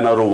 NRO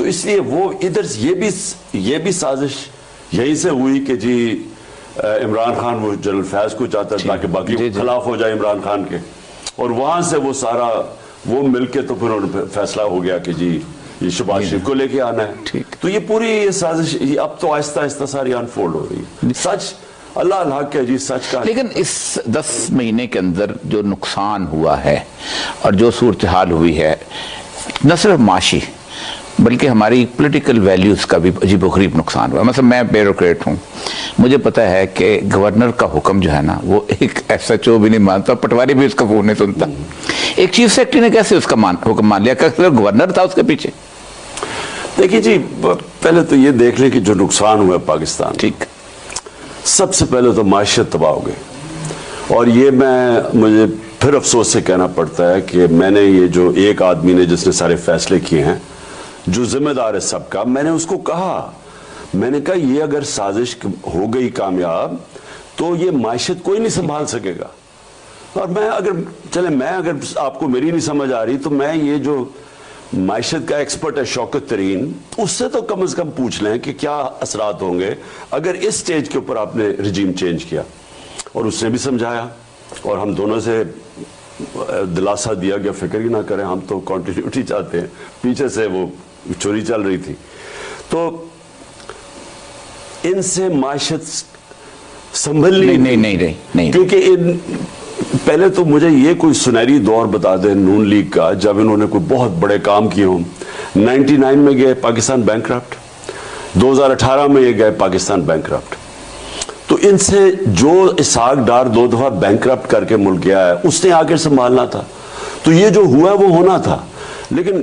تو اس لیے وہ ادھر یہ بھی سازش یہیں سے ہوئی کہ جی عمران خان وہ جنرل فیض کو چاہتا ہے تاکہ باقی خلاف ہو جائے عمران خان کے، اور وہاں سے وہ سارا وہ مل کے تو پھر فیصلہ ہو گیا کہ جی یہ شہباز شریف کو لے کے آنا ہے. تو یہ پوری یہ سازش اب تو آہستہ آہستہ ساری انفولڈ ہو رہی ہے. سچ اللہ الحق ہے جی، سچ کا. لیکن اس 10 مہینے کے اندر جو نقصان ہوا ہے اور جو صورتحال ہوئی ہے، نہ صرف معاشی بلکہ ہماری پولیٹیکل ویلیوز کا بھی عجیب و غریب نقصان ہوا. مثلا میں بیوروکریٹ ہوں، مجھے پتا ہے کہ گورنر کا حکم جو ہے نا وہ ایک ایس ایچ او بھی نہیں مانتا، پٹواری بھی اس کا فون نہیں سنتا. ایک چیف سیکرٹری نے کیسے اس کا حکم مان لیا؟ کہ گورنر تھا اس کے پیچھے. دیکھیے جی، پہلے تو یہ دیکھ لیں کہ جو نقصان ہوا ہے پاکستان، ٹھیک، سب سے پہلے تو معیشت تباہ ہو گئی. اور یہ مجھے پھر افسوس سے کہنا پڑتا ہے کہ میں نے یہ جو ایک آدمی نے جس نے سارے فیصلے کیے ہیں، جو ذمہ دار ہے سب کا، میں نے اس کو کہا، میں نے کہا یہ اگر سازش ہو گئی کامیاب تو یہ معیشت کوئی نہیں سنبھال سکے گا. اور میں اگر آپ کو میری نہیں سمجھ آ رہی تو میں یہ جو معیشت کا ایکسپرٹ ہے شوکت ترین، اس سے تو کم از کم پوچھ لیں کہ کیا اثرات ہوں گے اگر اس سٹیج کے اوپر آپ نے رجیم چینج کیا. اور اس نے بھی سمجھایا اور ہم دونوں سے دلاسا دیا کہ فکر ہی نہ کریں، ہم تو کنٹینیوٹی چاہتے ہیں. پیچھے سے وہ چوری چل رہی تھی. تو ان سے معیشت سنبھلنی نہیں، کیونکہ پہلے تو مجھے یہ کوئی سنہری دور بتا دیں نون لیگ کا جب انہوں نے کوئی بہت بڑے کام کیے ہوں. 99 میں گئے پاکستان بینکرپٹ، 2018 میں یہ گئے پاکستان بینکرپٹ. تو ان سے جو اسحاق ڈار 2 دفعہ بینکرپٹ کر کے ملک گیا ہے اس نے آگے سنبھالنا تھا. تو یہ جو ہوا ہے وہ ہونا تھا. لیکن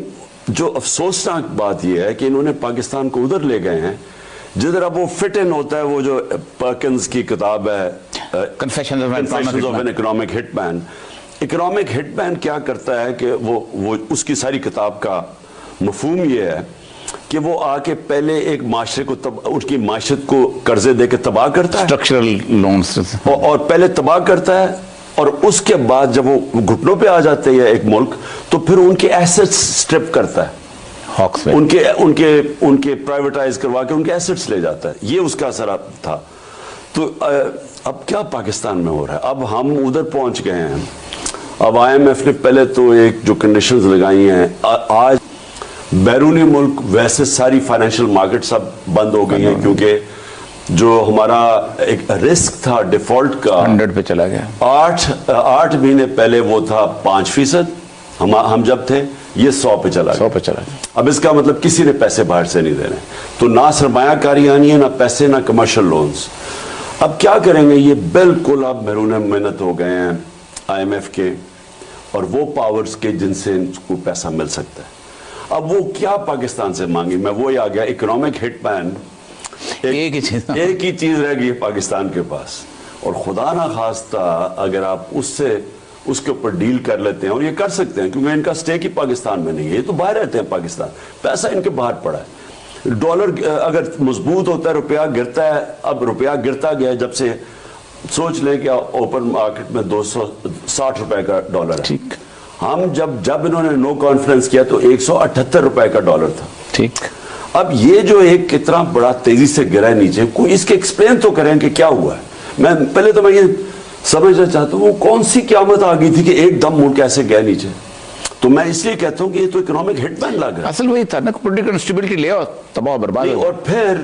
جو افسوسناک بات یہ ہے کہ انہوں نے پاکستان کو ادھر لے گئے ہیں جدھر اب وہ فٹ ان ہوتا ہے. وہ جو پرکنز کی کتاب ہے Confessions of an Economic hit Man, economic hit man کیا کرتا ہے کہ وہ اس کی ساری کتاب کا مفہوم یہ ہے کہ وہ آ کے پہلے ایک معاشرے کو ان کی معیشت کو قرضے دے کے تباہ کرتا ہے، اسٹرکچرل لونز، اور پہلے تباہ کرتا ہے اور اس کے بعد جب وہ گھٹنوں پہ آ جاتے ہیں ایک ملک تو پھر ان کے ایسٹس سٹرپ کرتا ہے، ان کے پرائیویٹائز کروا کے ان کے ایسٹس لے جاتا ہے. یہ اس کا اثر تھا. تو اب کیا پاکستان میں ہو رہا ہے؟ اب ہم ادھر پہنچ گئے ہیں. اب IMF نے پہلے تو ایک جو کنڈیشنز لگائی ہیں، آج بیرونی ملک ویسے ساری فائنینشیل مارکیٹ سب بند ہو گئی ہیں کیونکہ جو ہمارا ایک رسک تھا ڈیفالٹ کا 100 پہ چلا گیا. 8 مہینے پہلے وہ تھا 5%، ہم جب تھے یہ 100 پہ چلا گیا. اب اس کا مطلب کسی نے پیسے باہر سے نہیں دینے، تو نہ سرمایہ کاری آنی ہے، نہ پیسے، نہ کمرشل لونز. اب کیا کریں گے؟ یہ بالکل اب محرون محنت ہو گئے ہیں IMF کے اور وہ پاورز کے جن سے ان کو پیسہ مل سکتا ہے. اب وہ کیا پاکستان سے مانگی؟ میں وہی آ گیا، اکنامک ہٹ مین ایک ہی چیز رہ گئی ہے پاکستان کے پاس. اور خدا نہ خواستہ اگر آپ اس کے اوپر ڈیل کر لیتے ہیں، اور یہ کر سکتے ہیں کیونکہ ان کا سٹیک ہی پاکستان میں نہیں ہے، یہ تو باہر رہتے ہیں پاکستان، پیسہ ان کے باہر پڑا ہے. ڈالر اگر مضبوط ہوتا ہے روپیہ گرتا ہے. اب روپیہ گرتا گیا جب سے، سوچ لیں کہ اوپن مارکیٹ میں 260 روپے کا ڈالر ہے. ہم جب انہوں نے نو کانفرنس کیا تو 178 روپے کا ڈالر تھا. ٹھیک. اب یہ جو ایک کتنا بڑا تیزی سے گرا ہے نیچے، کوئی اس کے ایکسپلین تو کریں کہ کیا ہوا ہے. پہلے تو میں یہ سمجھنا چاہتا ہوں وہ کون سی قیامت آ گئی تھی کہ ایک دم ملک ایسے گیا نیچے. تو میں اس لیے کہتا ہوں کہ یہ تو اکنامک ہٹ مین لگ رہا ہے. اصل وہی تھا نا، پولیٹیکل انسٹیبلٹی لے اور تباہ و برباد. اور پھر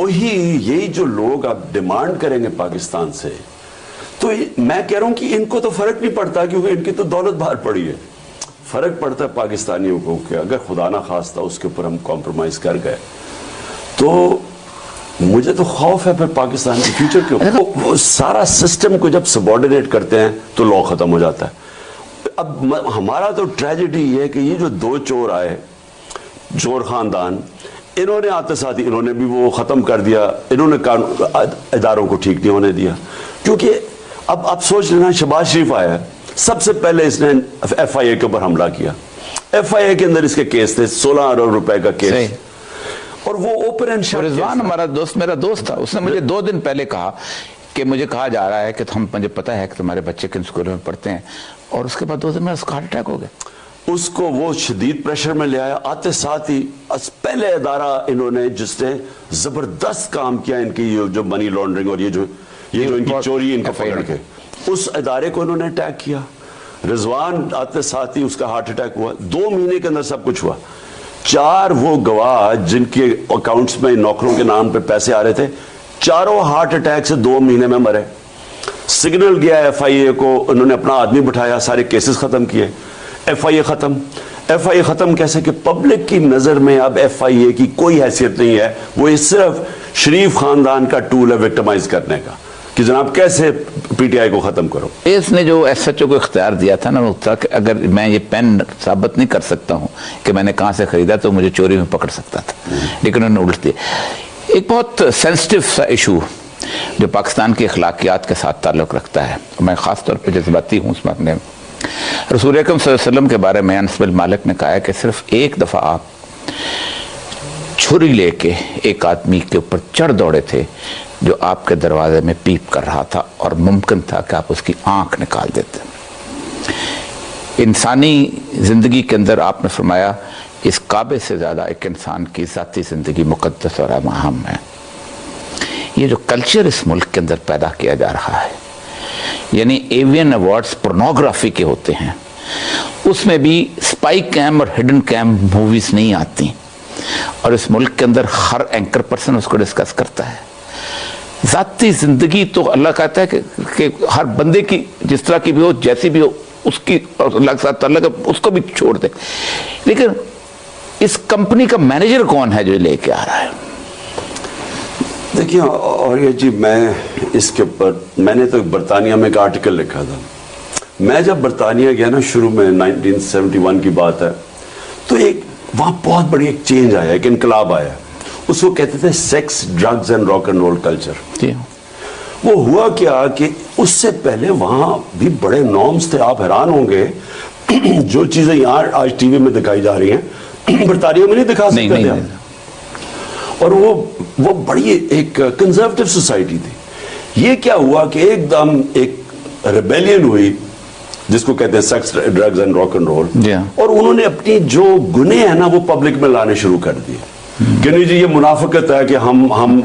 یہی جو لوگ اب ڈیمانڈ کریں گے پاکستان سے، تو میں کہہ رہا ہوں کہ ان کو تو فرق نہیں پڑتا کیونکہ ان کی تو دولت باہر پڑی ہے. فرق پڑتا ہے پاکستانیوں کو کہ اگر خدا نہ خواستہ اس کے اوپر ہم کمپرومائز کر گئے تو مجھے تو خوف ہے پھر پاکستان کے فیوچر کے اوپر. وہ سارا سسٹم کو جب سبارڈینیٹ کرتے ہیں تو لا ختم ہو جاتا ہے. اب ہمارا تو ٹریجڈی یہ ہے کہ یہ جو 2 چور آئے، چور خاندان، انہوں نے آتے ساتھ انہوں نے بھی وہ ختم کر دیا. انہوں نے اداروں کو ٹھیک نہیں ہونے دیا. کیونکہ اب سوچ لینا، شہباز شریف آیا، سب سے پہلے اس نے FIA کے اوپر حملہ کیا. FIA کے اندر اس کے کیس تھے 16 ارب روپے کا کیس، اور وہ اوپن اینڈ شٹ. رضوان ہمارا دوست، میرا دوست تھا، اس نے مجھے 2 دن پہلے کہا کہ مجھے کہا جا رہا ہے کہ مجھے پتا ہے کہ تمہارے بچے کن اسکولوں میں پڑھتے ہیں، اور اس کے بعد 2 دن میں اس کا ہارٹ اٹیک ہو گیا. اس کو وہ شدید پریشر میں لے آیا. آتے ساتھ ہی پہلے ادارہ انہوں نے جس نے زبردست کام کیا ان کی جو منی لانڈرنگ اور یہ جو ان کی چوری ان کو پکڑ کے, اس ادارے کو انہوں نے اٹیک کیا. رضوان آتے ساتھ ہی اس کا ہارٹ اٹیک ہوا. 2 مہینے کے اندر سب کچھ ہوا. 4 وہ گواہ جن کے اکاؤنٹس میں نوکروں کے نام پہ پیسے آ رہے تھے, چاروں ہارٹ اٹیک سے 2 مہینے میں مرے. سگنل گیا ایف آئی اے کو, انہوں نے اپنا آدمی بٹھایا, سارے کیسز ختم کیے. ایف آئی اے ختم. ایف آئی اے ختم کیسے کہ پبلک کی نظر میں اب ایف آئی اے کی کوئی حیثیت نہیں ہے, وہ صرف شریف خاندان کا ٹول ہے وکٹمائز کرنے کا کہ جناب کیسے پی ٹی آئی کو ختم کرو. اس نے جو ایس ایچ او کو اختیار دیا تھا نا, وہ تھا کہ اگر میں یہ پین ثابت نہیں کر سکتا ہوں کہ میں نے کہاں سے خریدا تو مجھے چوری میں پکڑ سکتا تھا, لیکن انہوں نے الٹ دیا. ایک بہت سینسٹیو سا ایشو جو پاکستان کی اخلاقیات کے ساتھ تعلق رکھتا ہے, میں خاص طور پہ جذباتی ہوں اس معاملے میں. رسول اکرم صلی اللہ علیہ وسلم کے بارے میں انس بن مالک نے کہا ہے کہ صرف ایک دفعہ آپ چھری لے کے ایک آدمی کے اوپر چڑھ دوڑے تھے جو آپ کے دروازے میں پیپ کر رہا تھا, اور ممکن تھا کہ آپ اس کی آنکھ نکال دیتے. انسانی زندگی کے اندر آپ نے فرمایا اس کعبے سے زیادہ ایک انسان کی ذاتی زندگی مقدس اور اہم ہے. یہ جو کلچر اس ملک کے اندر پیدا کیا جا رہا ہے, یعنی ایوین ایوارڈز پورنوگرافی کے ہوتے ہیں, اس میں بھی سپائی کیم اور ہڈن کیم موویز نہیں آتی, اور اس ملک کے اندر ہر اینکر پرسن اس کو ڈسکس کرتا ہے. ذاتی زندگی تو اللہ کہتا ہے کہ ہر بندے کی جس طرح کی بھی ہو, جیسی بھی ہو, اس کی اللہ کے ساتھ تعلق اس کو بھی چھوڑ دے. لیکن اس کمپنی کا مینیجر کون ہے جو لے کے آ رہا ہے؟ دیکھیے اور یہ جی, میں اس کے اوپر میں نے تو برطانیہ میں ایک آرٹیکل لکھا تھا. میں جب برطانیہ گیا نا شروع میں 1971 کی بات ہے, تو ایک وہاں بہت بڑی ایک چینج آیا, ایک انقلاب آیا. اس کو کہتے تھے sex, drugs and rock and roll culture. وہ ہوا کیا کہ اس سے پہلے وہاں بھی بڑے نارمز تھے. آپ حیران ہوں گے جو چیزیں یہاں آج ٹی وی میں دکھائی جا رہی ہیں برطانیہ میں نہیں دکھا سکتے تھے. اور وہ بڑی ایک کنزرویٹو سوسائٹی تھی. یہ کیا ہوا کہ ایک دم ایک ریبیلین ہوئی جس کو کہتے ہیں sex, drugs and rock and roll, اور انہوں نے اپنی جو گناہ ہیں نا وہ پبلک میں لانے شروع کر دیے کہ نہیں جی یہ منافقت ہے کہ ہم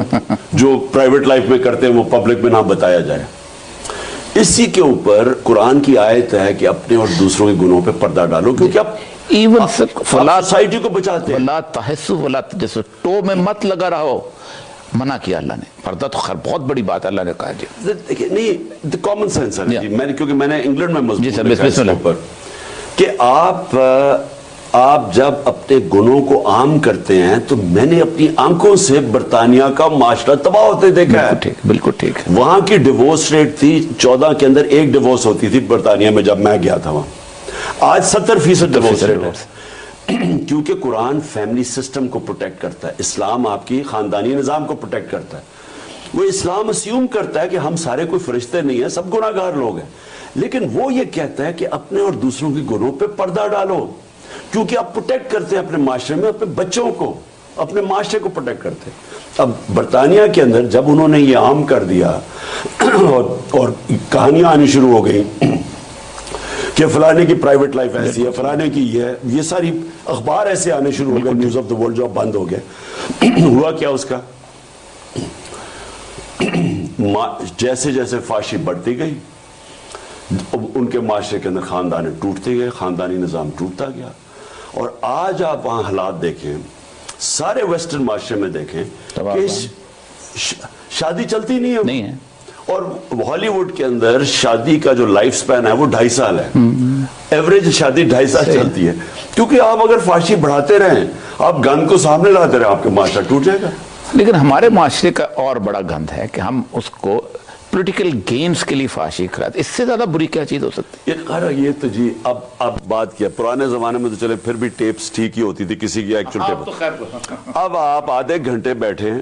جو پرائیویٹ لائف میں کرتے ہیں وہ پبلک میں نہ بتایا جائے. اسی کے اوپر قرآن کی آیت ہے کہ اپنے اور دوسروں کے گناہوں پہ پردہ ڈالو, کیونکہ ایون سوسائٹی کو بچاتے ہیں. ولا تحسو ولا تجسو, ٹو میں مت لگا رہو, منع کیا اللہ نے. پردہ تو خیر بہت بڑی بات اللہ نے کہا. جی نہیں کامن سینس ہے جی, میں نے کیونکہ میں نے انگلینڈ میں جی سر مضبوط لکھا ہے کہ آپ جب اپنے گناہوں کو عام کرتے ہیں تو میں نے اپنی آنکھوں سے برطانیہ کا معاشرہ تباہ ہوتے دیکھا ہے. بالکل ٹھیک. وہاں کی ڈیورس ریٹ تھی 14 کے اندر 1 ڈیورس ہوتی تھی برطانیہ میں جب میں گیا تھا وہاں. آج 70% ڈیورس ریٹ ہے, کیونکہ قرآن فیملی سسٹم کو پروٹیکٹ کرتا ہے. اسلام آپ کی خاندانی نظام کو پروٹیکٹ کرتا ہے. وہ اسلام اسیوم کرتا ہے کہ ہم سارے کوئی فرشتے نہیں ہیں, سب گناہ گار لوگ ہیں, لیکن وہ یہ کہتا ہے کہ اپنے اور دوسروں کے گناہوں پہ پردہ ڈالو, کیونکہ آپ پروٹیکٹ کرتے ہیں اپنے معاشرے میں, اپنے بچوں کو, اپنے معاشرے کو پروٹیکٹ کرتے ہیں. اب برطانیہ کے اندر جب انہوں نے یہ عام کر دیا اور کہانیاں آنی شروع ہو گئی کہ فلانے کی پرائیویٹ لائف ایسی ہے, فلانے کی یہ ساری اخبار ایسے آنے شروع ہو گئے, نیوز آف دا ورلڈ جو بند ہو گئے. ہوا کیا اس کا, جیسے جیسے فحاشی بڑھتی گئی ان کے معاشرے کے اندر خاندان ٹوٹتے گئے, خاندانی نظام ٹوٹتا گیا. اور آج آپ وہاں حالات دیکھیں, سارے ویسٹرن معاشرے میں دیکھیں کہ شادی چلتی نہیں ہے. اور ہالی ووڈ کے اندر شادی کا جو لائف سپین ہے وہ 2.5 سال ہے. ایوریج شادی 2.5 سال چلتی ہے, کیونکہ آپ اگر فحاشی بڑھاتے رہیں, آپ گند کو سامنے لاتے رہیں, آپ کے معاشرہ ٹوٹ جائے گا. لیکن ہمارے معاشرے کا اور بڑا گند ہے کہ ہم اس کو پولیٹیکل گینز کے لیے فحاشی کراتے. اس سے زیادہ بری کیا چیز ہو سکتی ہے؟ یہ تو جی اب بات کیا, پرانے زمانے میں تو چلے پھر بھی ٹیپس ٹھیک ہی ہوتی تھی, کسی کی ایکچول ٹیپ. اب آپ آدھے گھنٹے بیٹھے,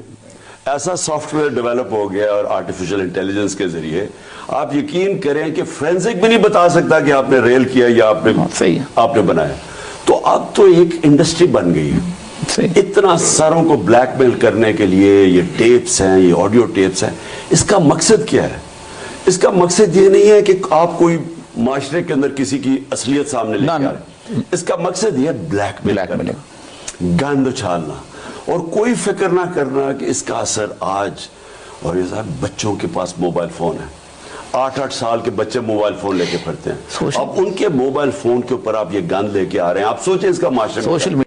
ایسا سافٹ ویئر ڈیولپ ہو گیا اور آرٹیفیشل انٹیلیجنس کے ذریعے آپ یقین کریں کہ فرینزک بھی نہیں بتا سکتا کہ آپ نے ریل کیا یا آپ نے بنایا. تو اب تو ایک انڈسٹری بن گئی ہے. اتنا سروں کو بلیک میل کرنے کے لیے یہ ٹیپس ہیں, یہ آڈیو ٹیپس ہیں. اس کا مقصد کیا ہے؟ اس کا مقصد یہ نہیں ہے کہ آپ کوئی معاشرے کے اندر کسی کی اصلیت سامنے لے کے آ رہے. اس کا مقصد یہ بلیک میل کرنا، گند اچھالنا، اور کوئی فکر نہ کرنا کہ اس کا اثر آج، اور یہ صاحب بچوں کے پاس موبائل فون ہے، 8 سال کے بچے موبائل فون لے کے پھرتے ہیں، اب ان کے موبائل فون کے اوپر آپ یہ گند لے کے آ رہے ہیں، آپ سوچیں اس کا معاشرے میں